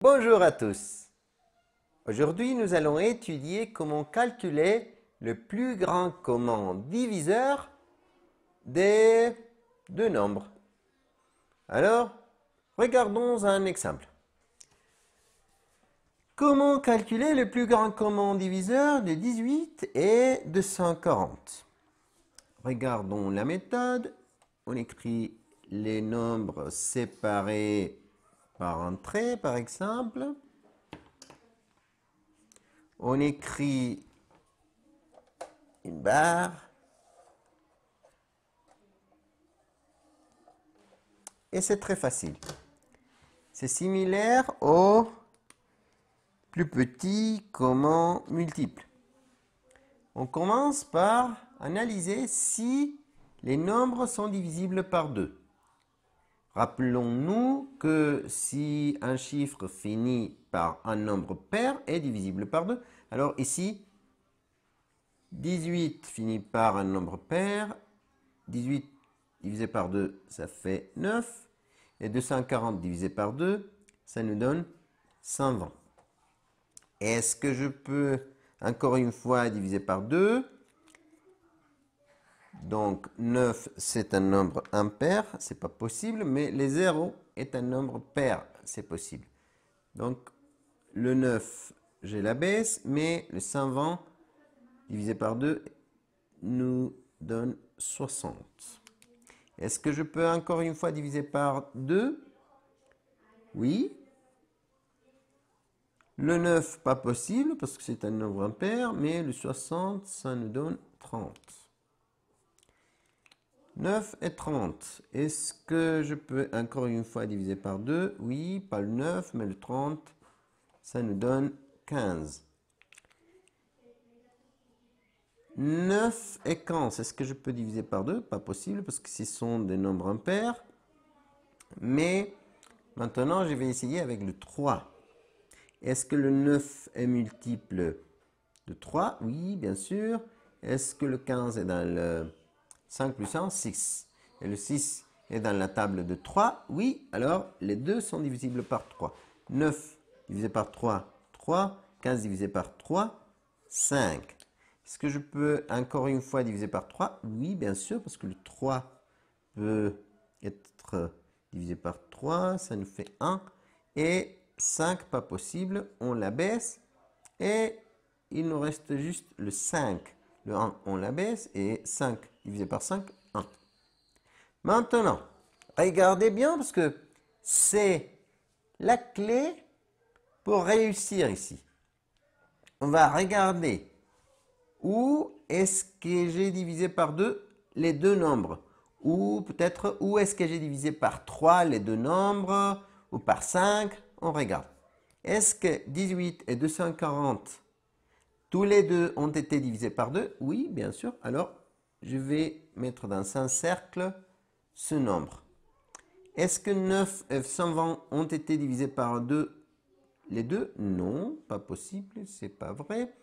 Bonjour à tous. Aujourd'hui, nous allons étudier comment calculer le plus grand commun diviseur des deux nombres. Alors, regardons un exemple. Comment calculer le plus grand commun diviseur de 18 et 240? Regardons la méthode. On écrit les nombres séparés par un trait, par exemple. On écrit une barre. Et c'est très facile. C'est similaire au plus petit commun multiple. On commence par analyser si les nombres sont divisibles par 2. Rappelons-nous que si un chiffre finit par un nombre pair est divisible par 2, alors ici, 18 finit par un nombre pair, 18 divisé par 2, ça fait 9, et 240 divisé par 2, ça nous donne 120. Est-ce que je peux encore une fois diviser par 2? Donc 9 c'est un nombre impair, c'est pas possible, mais les 0 est un nombre pair, c'est possible. Donc le 9, je l'abaisse, mais le 120 divisé par 2 nous donne 60. Est-ce que je peux encore une fois diviser par 2? Oui. Le 9, pas possible, parce que c'est un nombre impair, mais le 60, ça nous donne 30. 9 et 30. Est-ce que je peux encore une fois diviser par 2? Oui, pas le 9, mais le 30, ça nous donne 15. 9 et 15, est-ce que je peux diviser par 2? Pas possible, parce que ce sont des nombres impairs. Mais maintenant, je vais essayer avec le 3. Est-ce que le 9 est multiple de 3? Oui, bien sûr. Est-ce que le 15 est dans le 5 plus 1? 6. Et le 6 est dans la table de 3? Oui. Alors, les deux sont divisibles par 3. 9 divisé par 3, 3. 15 divisé par 3, 5. Est-ce que je peux encore une fois diviser par 3? Oui, bien sûr, parce que le 3 peut être divisé par 3. Ça nous fait 1. Et 5, pas possible. On l'abaisse. Et il nous reste juste le 5. Le 1, on l'abaisse. Et 5 divisé par 5, 1. Maintenant, regardez bien parce que c'est la clé pour réussir ici. On va regarder où est-ce que j'ai divisé par 2 les deux nombres. Ou peut-être où est-ce que j'ai divisé par 3 les deux nombres. Ou par 5. On regarde. Est-ce que 18 et 240, tous les deux ont été divisés par 2? Oui, bien sûr. Alors, je vais mettre dans un cercle ce nombre. Est-ce que 9 et 120 ont été divisés par 2 les deux? Non, pas possible, c'est pas vrai.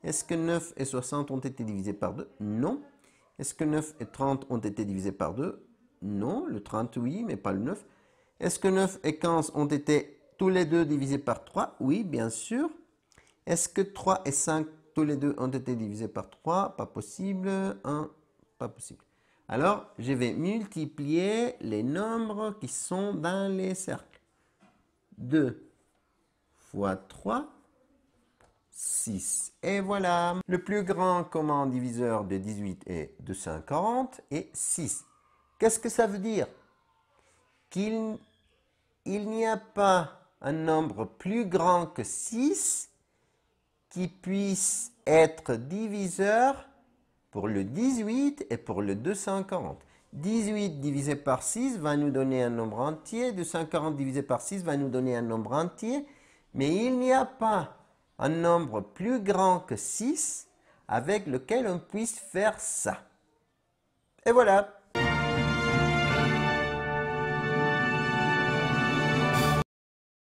Est-ce que 9 et 60 ont été divisés par 2? Non. Est-ce que 9 et 30 ont été divisés par 2? Non, le 30 oui, mais pas le 9. Est-ce que 9 et 15 ont été tous les deux divisés par 3? Oui, bien sûr. Est-ce que 3 et 5, tous les deux ont été divisés par 3? Pas possible. 1, pas possible. Alors, je vais multiplier les nombres qui sont dans les cercles. 2 fois 3, 6. Et voilà. Le plus grand commun diviseur de 18 et 240 est 6. Qu'est-ce que ça veut dire? Qu'il n'y a pas un nombre plus grand que 6 qui puisse être diviseur pour le 18 et pour le 240. 18 divisé par 6 va nous donner un nombre entier. 240 divisé par 6 va nous donner un nombre entier. Mais il n'y a pas un nombre plus grand que 6 avec lequel on puisse faire ça. Et voilà.